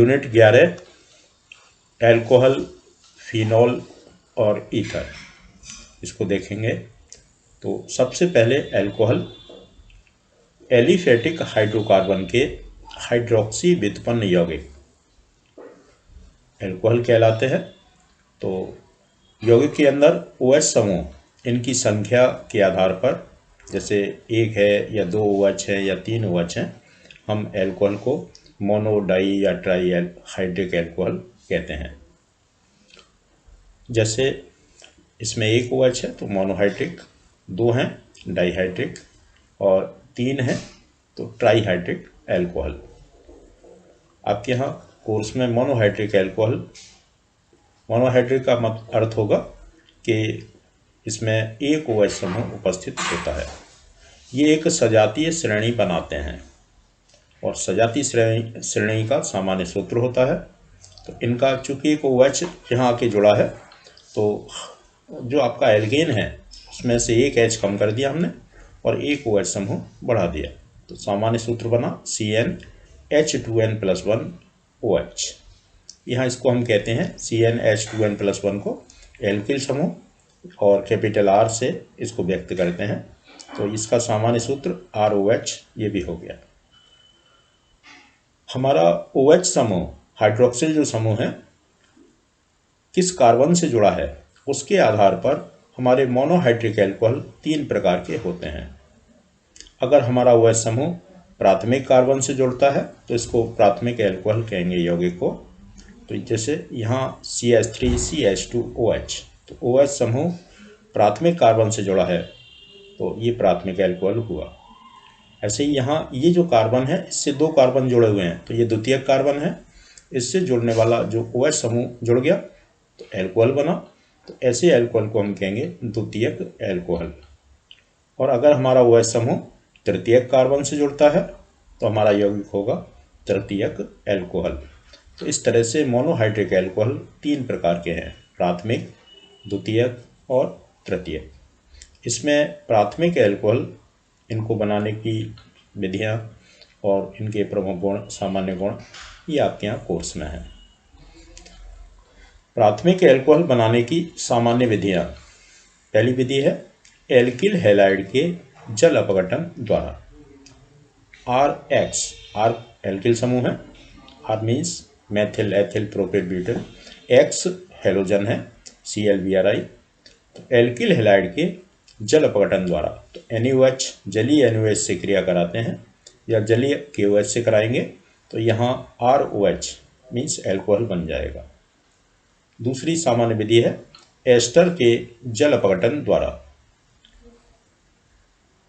Unit 11 alcohol, phenol और ether, इसको देखेंगे। तो सबसे पहले एल्कोहल एलिफेटिक हाइड्रोकार्बन के हाइड्रोक्सी व्युत्पन्न यौगिक एल्कोहल कहलाते हैं। तो यौगिक के अंदर OH समूह इनकी संख्या के आधार पर, जैसे 1 है या 2 OH है या 3 OH हैं, हम एल्कोहल को मोनो, डाई या ट्राई हाइड्रिक एल्कोहल कहते हैं। जैसे इसमें 1 OH है तो मोनोहाइड्रिक, 2 हैं डाईहाइड्रिक और 3 है तो ट्राईहाइड्रिक एल्कोहल। आपके यहाँ कोर्स में मोनोहाइड्रिक एल्कोहल, मोनोहाइड्रिक का अर्थ होगा कि इसमें 1 OH समूह उपस्थित होता है। ये एक सजातीय श्रेणी बनाते हैं और सजातीय श्रेणी का सामान्य सूत्र होता है। तो इनका चूंकि एक OH यहाँ आके जुड़ा है तो जो आपका एल्केन है उसमें से 1 H कम कर दिया हमने और 1 OH समूह बढ़ा दिया, तो सामान्य सूत्र बना CnH2n+1 OH। यहाँ इसको हम कहते हैं CnH2n+1 को एल्किल समूह और कैपिटल R से इसको व्यक्त करते हैं। तो इसका सामान्य सूत्र ROH ये भी हो गया। हमारा OH समूह, हाइड्रोक्सिल जो समूह है, किस कार्बन से जुड़ा है उसके आधार पर हमारे मोनोहाइड्रिक एल्कोहल 3 प्रकार के होते हैं। अगर हमारा OH समूह प्राथमिक कार्बन से जुड़ता है तो इसको प्राथमिक एल्कोहल कहेंगे यौगिक को। तो जैसे यहाँ CH3CH2OH, तो OH समूह प्राथमिक कार्बन से जुड़ा है तो ये प्राथमिक एल्कोहल हुआ। ऐसे ही यहाँ ये जो कार्बन है इससे 2 कार्बन जुड़े हुए हैं तो ये द्वितीयक कार्बन है, इससे जुड़ने वाला जो OH समूह जुड़ गया तो एल्कोहल बना। तो ऐसे एल्कोहल को हम कहेंगे द्वितीयक एल्कोहल। और अगर हमारा OH समूह तृतीयक कार्बन से जुड़ता है तो हमारा यौगिक होगा तृतीयक एल्कोहल। तो इस तरह से मोनोहाइड्रिक एल्कोहल 3 प्रकार के हैं, प्राथमिक, द्वितीयक और तृतीयक। इसमें प्राथमिक एल्कोहल, इनको बनाने की विधियाँ और इनके प्रमुख गुण, सामान्य गुण, ये आपके यहाँ कोर्स में है। प्राथमिक एल्कोहल बनाने की सामान्य विधियाँ, पहली विधि है एल्किल हैलाइड के जल अपघटन द्वारा। RH, R एल्किल समूह है, R means Maithil, ethyl, prophet, butyl, X halogen है ClBrI। तो एल्किल हैलाइड के जल अपघटन द्वारा, तो NaOH जलीय NaOH से क्रिया कराते हैं या जलीय KOH से कराएंगे तो यहाँ ROH मीन्स एल्कोहल बन जाएगा। दूसरी सामान्य विधि है एस्टर के जल अपघटन द्वारा,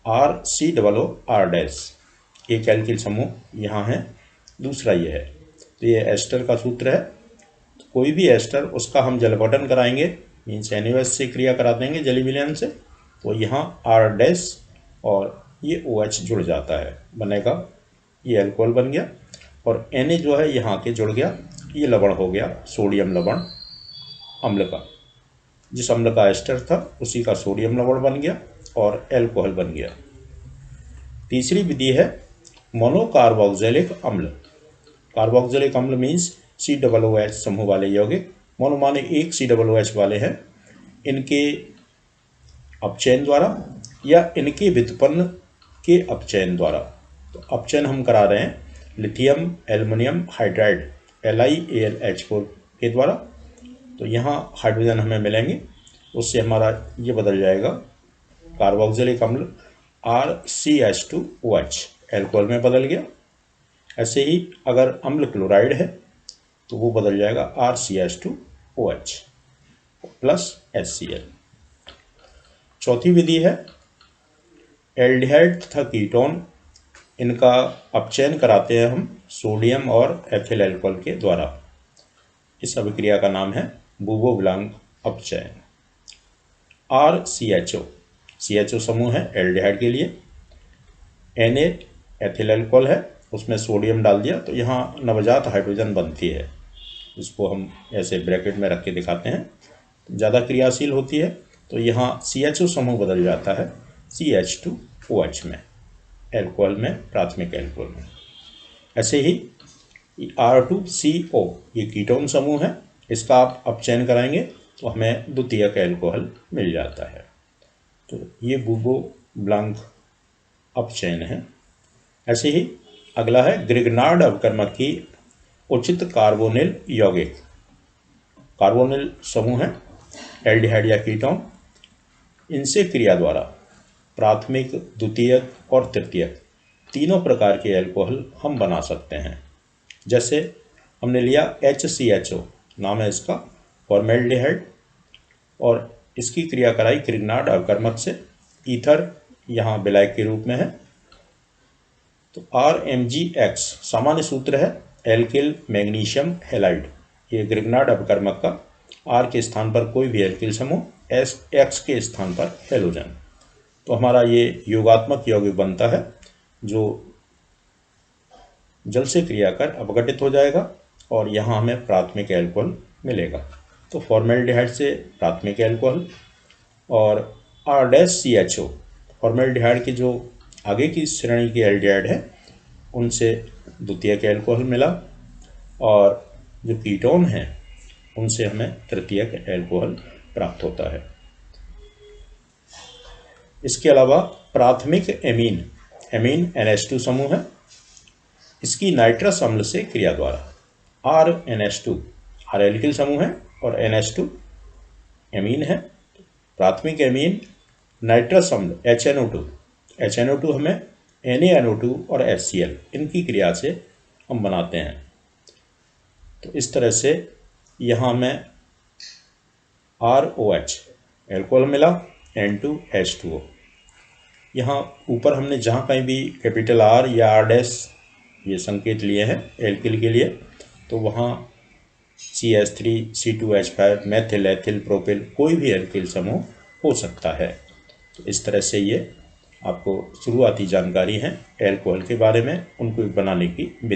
RCOOR', एक एल्किल समूह यहाँ है, दूसरा ये है। तो ये एस्टर का सूत्र है। तो कोई भी एस्टर उसका हम जल अपघटन कराएंगे मीन्स NaOH से क्रिया करा देंगे जलीय विलयन से, तो यहाँ R' और ये OH जुड़ जाता है, बनेगा ये एल्कोहल बन गया। और Na जो है यहाँ के जुड़ गया, ये लवण हो गया सोडियम लवण अम्ल का, जिस अम्ल का एस्टर था उसी का सोडियम लवण बन गया और एल्कोहल बन गया। तीसरी विधि है मोनोकार्बोक्सिलिक अम्ल। कार्बोक्सिलिक अम्ल मीन्स COOH समूह वाले यौगिक, मोनो माने 1 COOH वाले हैं, इनके अपचयन द्वारा या इनके व्युत्पन्न के अपचयन द्वारा। तो अपचयन हम करा रहे हैं लिथियम एल्युमिनियम हाइड्राइड LiAlH4 के द्वारा। तो यहाँ हाइड्रोजन हमें मिलेंगे, उससे हमारा ये बदल जाएगा कार्बोक्सिलिक अम्ल RCH2OH एल्कोहल में बदल गया। ऐसे ही अगर अम्ल क्लोराइड है तो वो बदल जाएगा RCH2OH प्लस HCl। चौथी विधि है एल्डिहाइड तथा कीटोन, इनका अपचयन कराते हैं हम सोडियम और एथिल अल्कोहल के द्वारा। इस अभिक्रिया का नाम है बुबो-ब्लांक अपचयन। RCHO, CHO समूह है एल्डिहाइड के लिए, Na एथिल अल्कोहल है, उसमें सोडियम डाल दिया तो यहाँ नवजात हाइड्रोजन बनती है। इसको हम ऐसे ब्रैकेट में रख के दिखाते हैं, ज़्यादा क्रियाशील होती है तो यहाँ CHO समूह बदल जाता है CH2OH में, एल्कोहल में, प्राथमिक एल्कोहल में। ऐसे ही R2CO ये कीटोन समूह है, इसका आप अपचयन कराएंगे तो हमें द्वितीयक एल्कोहल मिल जाता है। तो ये बूबो ब्लांक अपचयन है। ऐसे ही अगला है ग्रिग्नार्ड अपकर्मक की उचित कार्बोनिल यौगिक। कार्बोनिल समूह है एल्डिहाइड या कीटोन, इनसे क्रिया द्वारा प्राथमिक, द्वितीयक और तृतीयक तीनों प्रकार के एल्कोहल हम बना सकते हैं। जैसे हमने लिया HCHO नाम है इसका, फॉर्मेल्डिहाइड, और इसकी क्रिया कराई ग्रिग्नार्ड अपकर्मक से, ईथर यहाँ विलायक के रूप में है। तो RMgX सामान्य सूत्र है एल्किल मैग्नीशियम हैलाइड। ये ग्रिग्नार्ड अपकर्मक का R के स्थान पर कोई भी एल्किल समूह, X के स्थान पर हैलोजन। तो हमारा ये योगात्मक यौगिक बनता है जो जल से क्रिया कर अपघटित हो जाएगा और यहाँ हमें प्राथमिक एल्कोहल मिलेगा। तो फॉर्मेल्डिहाइड से प्राथमिक एल्कोहल, और R-CHO फॉर्मेल्डिहाइड की जो आगे की श्रेणी की एल्डिहाइड है उनसे द्वितीयक एल्कोहल मिला, और जो कीटोन हैं उनसे हमें तृतीयक एल्कोहल प्राप्त होता है। इसके अलावा प्राथमिक एमीन NH2 समूह है, इसकी नाइट्रस अम्ल से क्रिया द्वारा RNH2 R एल्किल समूह है और NH2 एमीन है। प्राथमिक एमीन नाइट्रस अम्ल HNO2 हमें NaNO2 और HCl इनकी क्रिया से हम बनाते हैं। तो इस तरह से यहाँ हमें ROH एल्कोहल मिला, N2H2O। यहाँ ऊपर हमने जहाँ कहीं भी कैपिटल R या R' ये संकेत लिए हैं एल्किल के लिए, तो वहाँ CH3 C2H5 methyl, ethyl, propyl कोई भी एल्किल समूह हो सकता है। तो इस तरह से ये आपको शुरुआती जानकारी है एल्कोहल के बारे में, उनको बनाने की